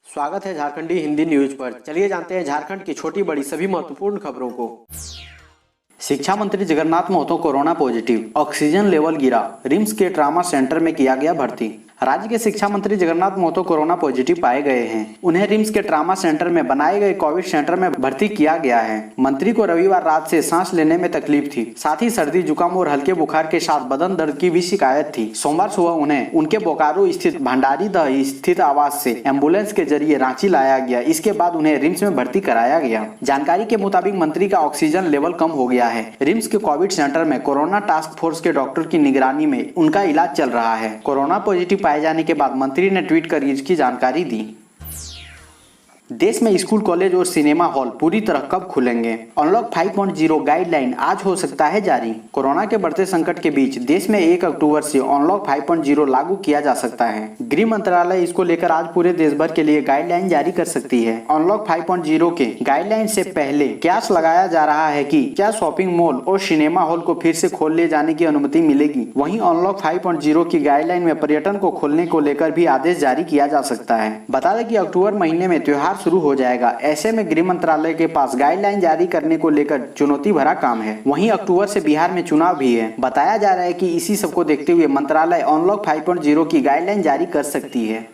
स्वागत है झारखंडी हिंदी न्यूज पर। चलिए जानते हैं झारखंड की छोटी बड़ी सभी महत्वपूर्ण खबरों को। शिक्षा मंत्री Jagannath Mahato corona positive, oxygen level गिरा, रिम्स के ट्रामा सेंटर में किया गया भर्ती। राज्य के शिक्षा मंत्री जगन्नाथ महतो कोरोना पॉजिटिव पाए गए हैं। उन्हें रिम्स के ट्रामा सेंटर में बनाए गए कोविड सेंटर में भर्ती किया गया है। मंत्री को रविवार रात से सांस लेने में तकलीफ थी, साथ ही सर्दी जुकाम और हल्के बुखार के साथ बदन दर्द की भी शिकायत थी। सोमवार सुबह उन्हें उनके बोकारो स्थित भंडारी दह स्थित आवास से एम्बुलेंस के जरिए रांची लाया गया। इसके बाद उन्हें रिम्स में भर्ती कराया गया। जानकारी के मुताबिक मंत्री का ऑक्सीजन लेवल कम हो गया है। रिम्स के कोविड सेंटर में कोरोना टास्क फोर्स के डॉक्टर की निगरानी में उनका इलाज चल रहा है। कोरोना पॉजिटिव पाए जाने के बाद मंत्री ने ट्वीट कर इसकी जानकारी दी। देश में स्कूल, कॉलेज और सिनेमा हॉल पूरी तरह कब खुलेंगे? अनलॉक 5.0 गाइडलाइन आज हो सकता है जारी। कोरोना के बढ़ते संकट के बीच देश में 1 अक्टूबर से अनलॉक 5.0 लागू किया जा सकता है। गृह मंत्रालय इसको लेकर आज पूरे देश भर के लिए गाइडलाइन जारी कर सकती है। अनलॉक 5.0 के गाइडलाइन से पहले कयास लगाया जा रहा है कि क्या शॉपिंग मॉल और सिनेमा हॉल को फिर से खोल ले जाने की अनुमति मिलेगी। वहीं अनलॉक 5.0 की गाइडलाइन में पर्यटन को खोलने को लेकर भी आदेश जारी किया जा सकता है। बता दें कि अक्टूबर महीने में त्योहार शुरू हो जाएगा। ऐसे में गृह मंत्रालय के पास गाइडलाइन जारी करने को लेकर चुनौती भरा काम है। वहीं अक्टूबर से बिहार में चुनाव भी है। बताया जा रहा है कि इसी सब को देखते हुए मंत्रालय अनलॉक 5.0 की गाइडलाइन जारी कर सकती है।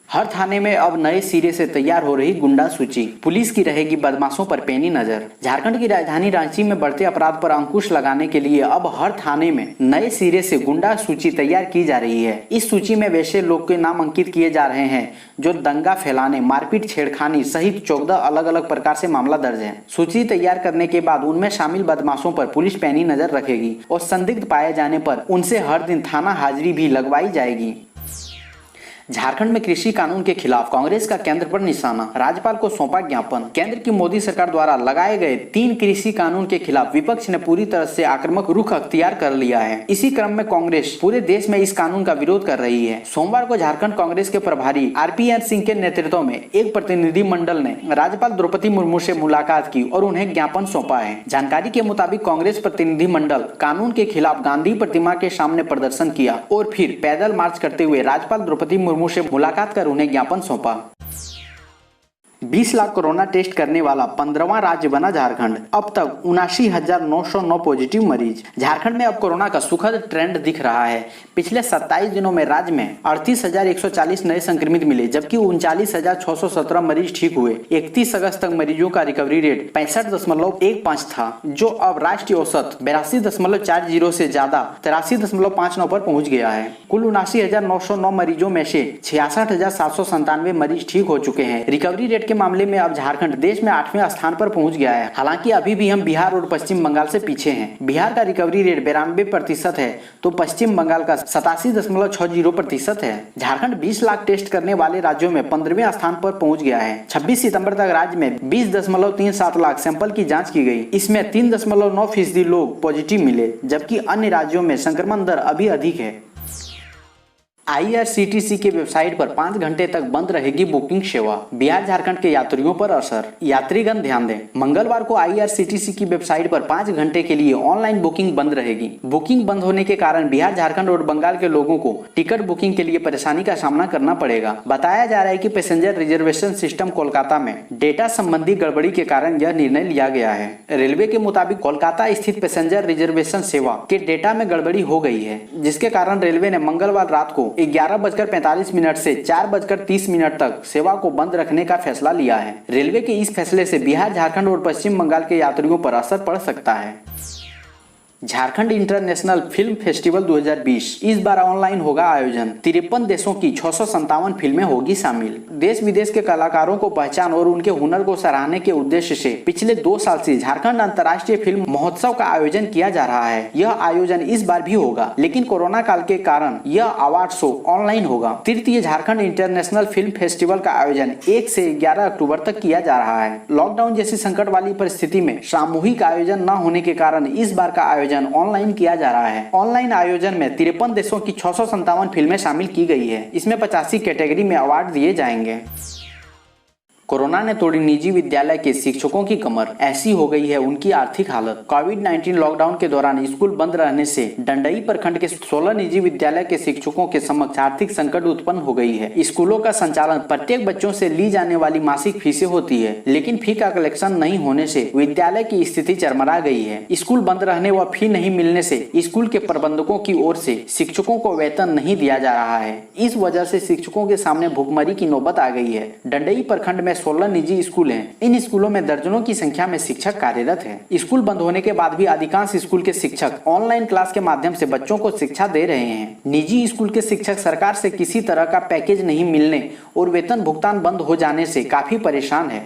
हर थाने में अब नए सिरे से तैयार हो रही गुंडा सूची। पुलिस की रहेगी बदमाशों पर पैनी नजर। झारखंड की राजधानी रांची में बढ़ते अपराध पर अंकुश लगाने के लिए अब हर थाने में नए सिरे से गुंडा सूची तैयार की जा रही है। इस सूची में वैसे लोग के नाम अंकित किए जा रहे हैं जो दंगा फैलाने, मारपीट, छेड़खानी सहित 14 अलग अलग प्रकार से मामला दर्ज है। सूची तैयार करने के बाद उनमें शामिल बदमाशों पर पुलिस पैनी नजर रखेगी और संदिग्ध पाए जाने पर उनसे हर दिन थाना हाजिरी भी लगवाई जाएगी। झारखंड में कृषि कानून के खिलाफ कांग्रेस का केंद्र पर निशाना, राज्यपाल को सौंपा ज्ञापन। केंद्र की मोदी सरकार द्वारा लगाए गए 3 कृषि कानून के खिलाफ विपक्ष ने पूरी तरह से आक्रामक रुख अख्तियार कर लिया है। इसी क्रम में कांग्रेस पूरे देश में इस कानून का विरोध कर रही है। सोमवार को झारखंड कांग्रेस के प्रभारी RPN सिंह के नेतृत्व में एक प्रतिनिधि मंडल ने राज्यपाल द्रौपदी मुर्मू से मुलाकात की और उन्हें ज्ञापन सौंपा है। जानकारी के मुताबिक कांग्रेस प्रतिनिधि मंडल कानून के खिलाफ गांधी प्रतिमा के सामने प्रदर्शन किया और फिर पैदल मार्च करते हुए राज्यपाल द्रौपदी मुर्मू से मुलाकात कर उन्हें ज्ञापन सौंपा। 20 लाख कोरोना टेस्ट करने वाला 15वां राज्य बना झारखंड। अब तक 79,909 पॉजिटिव मरीज। झारखंड में अब कोरोना का सुखद ट्रेंड दिख रहा है। पिछले 27 दिनों में राज्य में 38,140 नए संक्रमित मिले, जबकि 39,617 मरीज ठीक हुए। 31 अगस्त तक मरीजों का रिकवरी रेट 65.15 था, जो अब राष्ट्रीय औसत 82.40 से ज्यादा 83.59 पर पहुंच गया है। कुल 79,909 मरीजों में से 66,797 मरीज ठीक हो चुके हैं। रिकवरी रेट के मामले में अब झारखंड देश में 8वें स्थान पर पहुंच गया है। हालांकि अभी भी हम बिहार और पश्चिम बंगाल से पीछे हैं। बिहार का रिकवरी रेट 92% है तो पश्चिम बंगाल का 87.60% है। झारखंड 20 लाख टेस्ट करने वाले राज्यों में 15वें स्थान पर पहुंच गया है। 26 सितंबर तक राज्य में 20.37 लाख सैंपल की जाँच की गई। इसमें 3.9% लोग पॉजिटिव मिले, जबकि अन्य राज्यों में संक्रमण दर अभी अधिक है। IRCTC के वेबसाइट पर 5 घंटे तक बंद रहेगी बुकिंग सेवा। बिहार झारखंड के यात्रियों पर असर। यात्रीगण ध्यान दें, मंगलवार को IRCTC की वेबसाइट पर 5 घंटे के लिए ऑनलाइन बुकिंग बंद रहेगी। बुकिंग बंद होने के कारण बिहार, झारखंड और बंगाल के लोगों को टिकट बुकिंग के लिए परेशानी का सामना करना पड़ेगा। बताया जा रहा है कि पैसेंजर रिजर्वेशन सिस्टम कोलकाता में डेटा संबंधी गड़बड़ी के कारण यह निर्णय लिया गया है। रेलवे के मुताबिक कोलकाता स्थित पैसेंजर रिजर्वेशन सेवा के डेटा में गड़बड़ी हो गई है, जिसके कारण रेलवे ने मंगलवार रात को 11:45 से 4:30 तक सेवा को बंद रखने का फैसला लिया है। रेलवे के इस फैसले से बिहार, झारखंड और पश्चिम बंगाल के यात्रियों पर असर पड़ सकता है। झारखंड इंटरनेशनल फिल्म फेस्टिवल 2020 इस बार ऑनलाइन होगा आयोजन। 53 देशों की 657 फिल्में होगी शामिल। देश विदेश के कलाकारों को पहचान और उनके हुनर को सराहने के उद्देश्य से पिछले 2 साल से झारखंड अंतर्राष्ट्रीय फिल्म महोत्सव का आयोजन किया जा रहा है। यह आयोजन इस बार भी होगा, लेकिन कोरोना काल के कारण यह अवार्ड शो ऑनलाइन होगा। तृतीय झारखंड इंटरनेशनल फिल्म फेस्टिवल का आयोजन 1 से 11 अक्टूबर तक किया जा रहा है। लॉकडाउन जैसी संकट वाली परिस्थिति में सामूहिक आयोजन न होने के कारण इस बार का आयोजन ऑनलाइन किया जा रहा है। ऑनलाइन आयोजन में 53 देशों की 657 फिल्में शामिल की गई है। इसमें 85 कैटेगरी में अवार्ड दिए जाएंगे। कोरोना ने तोड़ी निजी विद्यालय के शिक्षकों की कमर, ऐसी हो गई है उनकी आर्थिक हालत। कोविड-19 लॉकडाउन के दौरान स्कूल बंद रहने से डंडई प्रखंड के 16 निजी विद्यालय के शिक्षकों के समक्ष आर्थिक संकट उत्पन्न हो गई है। स्कूलों का संचालन प्रत्येक बच्चों से ली जाने वाली मासिक फीसें होती है, लेकिन फी का कलेक्शन नहीं होने से विद्यालय की स्थिति चरमरा गई है। स्कूल बंद रहने व फी नहीं मिलने से स्कूल के प्रबंधकों की ओर से शिक्षकों को वेतन नहीं दिया जा रहा है। इस वजह से शिक्षकों के सामने भुखमरी की नौबत आ गई है। डंडई प्रखंड में 16 निजी स्कूल हैं। इन स्कूलों में दर्जनों की संख्या में शिक्षक कार्यरत हैं। स्कूल बंद होने के बाद भी अधिकांश स्कूल के शिक्षक ऑनलाइन क्लास के माध्यम से बच्चों को शिक्षा दे रहे हैं। निजी स्कूल के शिक्षक सरकार से किसी तरह का पैकेज नहीं मिलने और वेतन भुगतान बंद हो जाने से काफी परेशान है।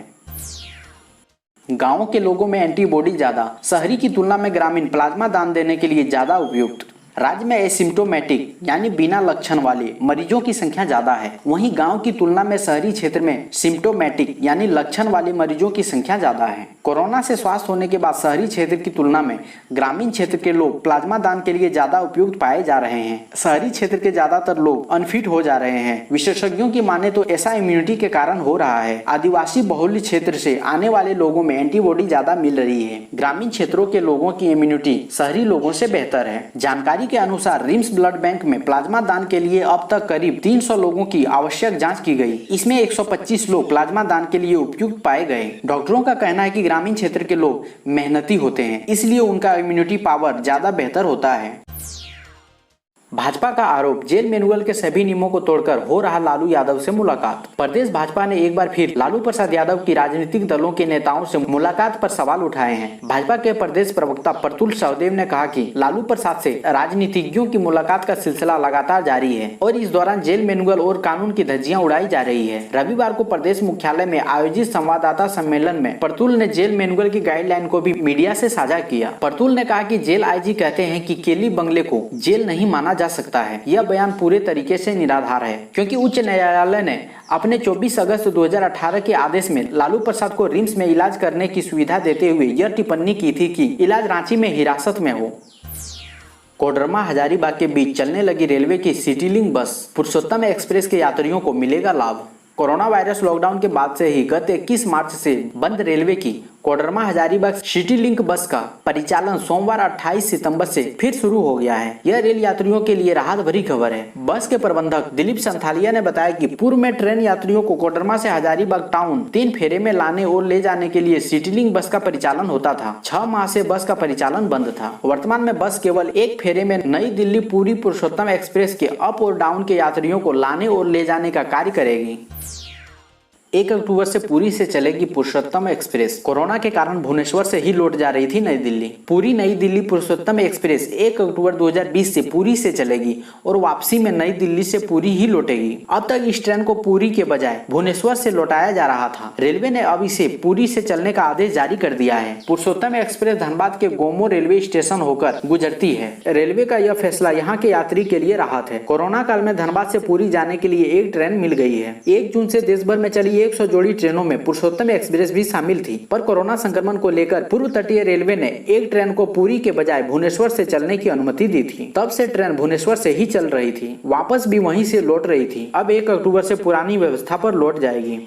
गाँवों के लोगों में एंटीबॉडी ज्यादा, शहरी की तुलना में ग्रामीण प्लाज्मा दान देने के लिए ज्यादा उपयुक्त। राज्य में एसिम्प्टोमेटिक यानी बिना लक्षण वाले मरीजों की संख्या ज्यादा है, वहीं गांव की तुलना में शहरी क्षेत्र में सिम्प्टोमेटिक यानी लक्षण वाले मरीजों की संख्या ज्यादा है। कोरोना से स्वस्थ होने के बाद शहरी क्षेत्र की तुलना में ग्रामीण क्षेत्र के लोग प्लाज्मा दान के लिए ज्यादा उपयुक्त पाए जा रहे हैं। शहरी क्षेत्र के ज्यादातर लोग अनफिट हो जा रहे हैं। विशेषज्ञों की माने तो ऐसा इम्यूनिटी के कारण हो रहा है। आदिवासी बहुल्य क्षेत्र से आने वाले लोगों में एंटीबॉडी ज्यादा मिल रही है। ग्रामीण क्षेत्रों के लोगों की इम्यूनिटी शहरी लोगों से बेहतर है। जानकारी के अनुसार रिम्स ब्लड बैंक में प्लाज्मा दान के लिए अब तक करीब 300 लोगों की आवश्यक जांच की गई। इसमें 125 लोग प्लाज्मा दान के लिए उपयुक्त पाए गए। डॉक्टरों का कहना है कि ग्रामीण क्षेत्र के लोग मेहनती होते हैं, इसलिए उनका इम्यूनिटी पावर ज्यादा बेहतर होता है। भाजपा का आरोप, जेल मैनुअल के सभी नियमों को तोड़कर हो रहा लालू यादव से मुलाकात। प्रदेश भाजपा ने एक बार फिर लालू प्रसाद यादव की राजनीतिक दलों के नेताओं से मुलाकात पर सवाल उठाए हैं। भाजपा के प्रदेश प्रवक्ता प्रतुल सहदेव ने कहा कि लालू प्रसाद से राजनीतिज्ञों की मुलाकात का सिलसिला लगातार जारी है और इस दौरान जेल मैनुअल और कानून की धज्जियां उड़ाई जा रही है। रविवार को प्रदेश मुख्यालय में आयोजित संवाददाता सम्मेलन में प्रतुल ने जेल मैनुअल की गाइडलाइन को भी मीडिया से साझा किया। प्रतुल ने कहा कि जेल आईजी कहते हैं कि केली बंगले को जेल नहीं माना जा सकता है। यह बयान पूरे तरीके से निराधार है, क्योंकि उच्च न्यायालय ने अपने 24 अगस्त 2018 के आदेश में लालू प्रसाद को रिम्स में इलाज करने की सुविधा देते हुए यह टिप्पणी की थी कि इलाज रांची में हिरासत में हो। कोडरमा हजारीबाग के बीच चलने लगी रेलवे की सिटी लिंक बस, पुरुषोत्तम एक्सप्रेस के यात्रियों को मिलेगा लाभ। कोरोना वायरस लॉकडाउन के बाद से ही गत 21 मार्च से बंद रेलवे की कोडरमा हजारीबाग सिटी लिंक बस का परिचालन सोमवार 28 सितंबर से फिर शुरू हो गया है। यह रेल यात्रियों के लिए राहत भरी खबर है। बस के प्रबंधक दिलीप संथालिया ने बताया कि पूर्व में ट्रेन यात्रियों को कोडरमा से हजारीबाग टाउन 3 फेरे में लाने और ले जाने के लिए सिटी लिंक बस का परिचालन होता था। 6 माह से बस का परिचालन बंद था। वर्तमान में बस केवल एक फेरे में नई दिल्ली पूरी पुरुषोत्तम एक्सप्रेस के अप और डाउन के यात्रियों को लाने और ले जाने का कार्य करेगी। 1 अक्टूबर से पुरी से चलेगी पुरुषोत्तम एक्सप्रेस। कोरोना के कारण भुवनेश्वर से ही लौट जा रही थी नई दिल्ली। पूरी नई दिल्ली पुरुषोत्तम एक्सप्रेस 1 अक्टूबर 2020 से पुरी से चलेगी और वापसी में नई दिल्ली से पुरी ही लौटेगी। अब तक इस ट्रेन को पुरी के बजाय भुवनेश्वर से लौटाया जा रहा था। रेलवे ने अब इसे पुरी से चलने का आदेश जारी कर दिया है। पुरुषोत्तम एक्सप्रेस धनबाद के गोमो रेलवे स्टेशन होकर गुजरती है। रेलवे का यह फैसला यहाँ के यात्री के लिए राहत है। कोरोना काल में धनबाद से पुरी जाने के लिए एक ट्रेन मिल गई है। 1 जून से देश भर में चली 100 जोड़ी ट्रेनों में पुरुषोत्तम एक्सप्रेस भी शामिल थी, पर कोरोना संक्रमण को लेकर पूर्व तटीय रेलवे ने एक ट्रेन को पुरी के बजाय भुवनेश्वर से चलने की अनुमति दी थी। तब से ट्रेन भुवनेश्वर से ही चल रही थी, वापस भी वहीं से लौट रही थी। अब 1 अक्टूबर से पुरानी व्यवस्था पर लौट जाएगी।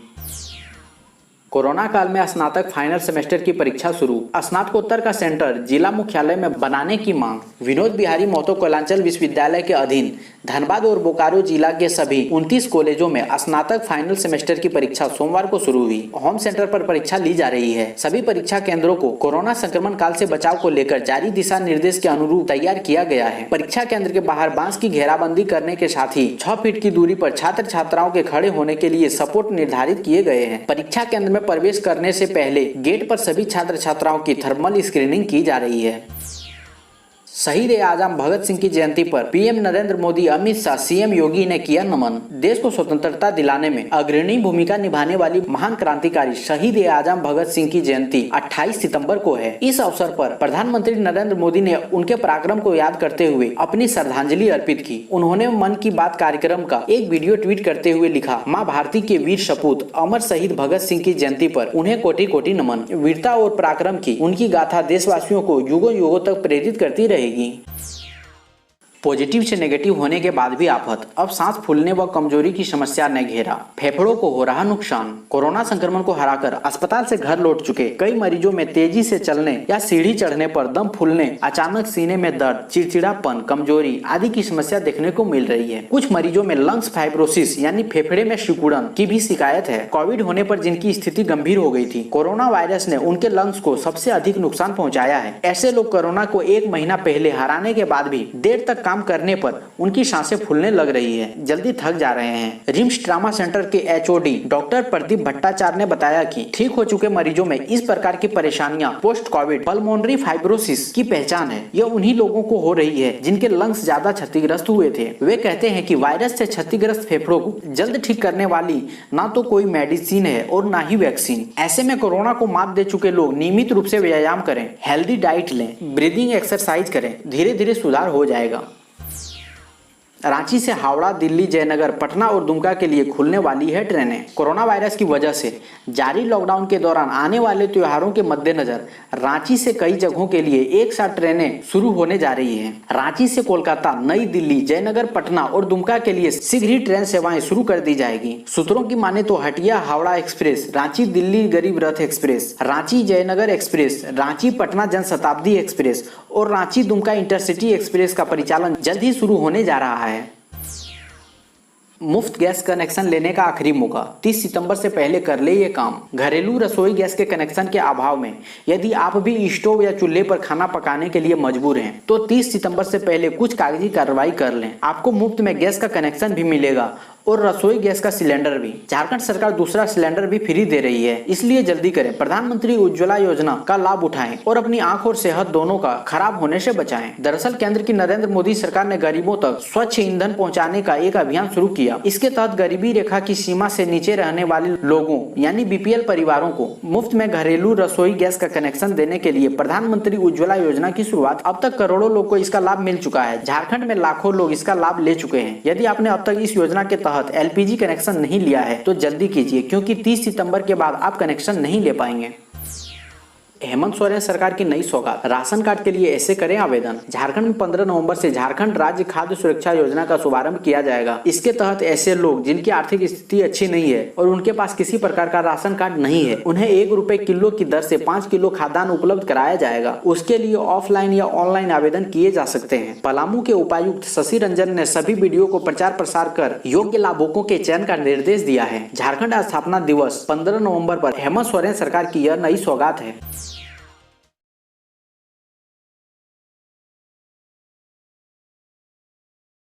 कोरोना काल में स्नातक फाइनल सेमेस्टर की परीक्षा शुरू, स्नातकोत्तर का सेंटर जिला मुख्यालय में बनाने की मांग। विनोद बिहारी महतो कोयलांचल विश्वविद्यालय के अधीन धनबाद और बोकारो जिला के सभी 29 कॉलेजों में स्नातक फाइनल सेमेस्टर की परीक्षा सोमवार को शुरू हुई। होम सेंटर पर परीक्षा ली जा रही है। सभी परीक्षा केंद्रों को कोरोना संक्रमण काल से बचाव को लेकर जारी दिशा निर्देश के अनुरूप तैयार किया गया है। परीक्षा केंद्र के बाहर बांस की घेराबंदी करने के साथ ही 6 फीट की दूरी पर छात्र छात्राओं के खड़े होने के लिए सपोर्ट निर्धारित किए गए हैं। परीक्षा केंद्र में प्रवेश करने से पहले गेट पर सभी छात्र छात्राओं की थर्मल स्क्रीनिंग की जा रही है। शहीद आजम भगत सिंह की जयंती पर पीएम नरेंद्र मोदी, अमित शाह, सीएम योगी ने किया नमन। देश को स्वतंत्रता दिलाने में अग्रणी भूमिका निभाने वाली महान क्रांतिकारी शहीद आजम भगत सिंह की जयंती 28 सितंबर को है। इस अवसर पर प्रधानमंत्री नरेंद्र मोदी ने उनके पराक्रम को याद करते हुए अपनी श्रद्धांजलि अर्पित की। उन्होंने मन की बात कार्यक्रम का एक वीडियो ट्वीट करते हुए लिखा, माँ भारती के वीर सपूत अमर शहीद भगत सिंह की जयंती पर उन्हें कोटि कोटि नमन। वीरता और पराक्रम की उनकी गाथा देशवासियों को युगों युगों तक प्रेरित करती रहेगी। पॉजिटिव से नेगेटिव होने के बाद भी आफत, अब सांस फूलने व कमजोरी की समस्या ने घेरा, फेफड़ों को हो रहा नुकसान। कोरोना संक्रमण को हराकर अस्पताल से घर लौट चुके कई मरीजों में तेजी से चलने या सीढ़ी चढ़ने पर दम फूलने, अचानक सीने में दर्द, चिड़चिड़ापन, कमजोरी आदि की समस्या देखने को मिल रही है। कुछ मरीजों में लंग्स फाइब्रोसिस यानी फेफड़े में सिकुड़न की भी शिकायत है। कोविड होने पर जिनकी स्थिति गंभीर हो गई थी, कोरोना वायरस ने उनके लंग्स को सबसे अधिक नुकसान पहुंचाया है। ऐसे लोग कोरोना को 1 महीना पहले हराने के बाद भी देर तक काम करने पर उनकी सांसें फूलने लग रही है, जल्दी थक जा रहे हैं। रिम्स ट्रामा सेंटर के एचओडी डॉक्टर प्रदीप भट्टाचार्य ने बताया कि ठीक हो चुके मरीजों में इस प्रकार की परेशानियां पोस्ट कोविड पल्मोनरी फाइब्रोसिस की पहचान है। यह उन्हीं लोगों को हो रही है जिनके लंग्स ज्यादा क्षतिग्रस्त हुए थे। वे कहते हैं कि वायरस से क्षतिग्रस्त फेफड़ों को जल्द ठीक करने वाली ना तो कोई मेडिसिन है और ना ही वैक्सीन। ऐसे में कोरोना को मात दे चुके लोग नियमित रूप से व्यायाम करें, हेल्दी डाइट लें, ब्रीदिंग एक्सरसाइज करें, धीरे धीरे सुधार हो जाएगा। रांची से हावड़ा, दिल्ली, जयनगर, पटना और दुमका के लिए खुलने वाली है ट्रेनें। कोरोना वायरस की वजह से जारी लॉकडाउन के दौरान आने वाले त्योहारों के मद्देनजर रांची से कई जगहों के लिए एक साथ ट्रेनें शुरू होने जा रही हैं। रांची से कोलकाता, नई दिल्ली, जयनगर, पटना और दुमका के लिए शीघ्र ही ट्रेन सेवाएं शुरू कर दी जाएगी। सूत्रों की माने तो हटिया हावड़ा एक्सप्रेस, रांची दिल्ली गरीब रथ express, Ranchi Jaynagar express, Ranchi Patna Janshatabdi express और रांची दुमका इंटरसिटी एक्सप्रेस का परिचालन जल्द ही शुरू होने जा रहा है। मुफ्त गैस कनेक्शन लेने का आखिरी मौका, 30 सितंबर से पहले कर ले ये काम। घरेलू रसोई गैस के कनेक्शन के अभाव में यदि आप भी स्टोव या चूल्हे पर खाना पकाने के लिए मजबूर हैं, तो 30 सितंबर से पहले कुछ कागजी कार्रवाई कर लें। आपको मुफ्त में गैस का कनेक्शन भी मिलेगा और रसोई गैस का सिलेंडर भी। झारखंड सरकार दूसरा सिलेंडर भी फ्री दे रही है, इसलिए जल्दी करें। प्रधानमंत्री उज्ज्वला योजना का लाभ उठाएं और अपनी आंख और सेहत दोनों का खराब होने से बचाएं। दरअसल केंद्र की नरेंद्र मोदी सरकार ने गरीबों तक स्वच्छ ईंधन पहुंचाने का एक अभियान शुरू किया। इसके तहत गरीबी रेखा की सीमा से नीचे रहने वाले लोगों यानी बीपीएल परिवारों को मुफ्त में घरेलू रसोई गैस का कनेक्शन देने के लिए प्रधानमंत्री उज्ज्वला योजना की शुरुआत। अब तक करोड़ों लोग को इसका लाभ मिल चुका है। झारखंड में लाखों लोग इसका लाभ ले चुके हैं। यदि आपने अब तक इस योजना के एलपीजी कनेक्शन नहीं लिया है तो जल्दी कीजिए, क्योंकि 30 सितंबर के बाद आप कनेक्शन नहीं ले पाएंगे। हेमंत सोरेन सरकार की नई सौगात, राशन कार्ड के लिए ऐसे करें आवेदन। झारखंड में 15 नवंबर से झारखंड राज्य खाद्य सुरक्षा योजना का शुभारंभ किया जाएगा। इसके तहत ऐसे लोग जिनकी आर्थिक स्थिति अच्छी नहीं है और उनके पास किसी प्रकार का राशन कार्ड नहीं है, उन्हें 1 रुपए किलो की दर से 5 किलो खाद्यान्न उपलब्ध कराया जाएगा। उसके लिए ऑफलाइन या ऑनलाइन आवेदन किए जा सकते हैं। पलामू के उपायुक्त शशि रंजन ने सभी वीडियो को प्रचार प्रसार कर योग्य लाभुकों के चयन का निर्देश दिया है। झारखंड स्थापना दिवस 15 नवम्बर पर हेमंत सोरेन सरकार की यह नई सौगात है।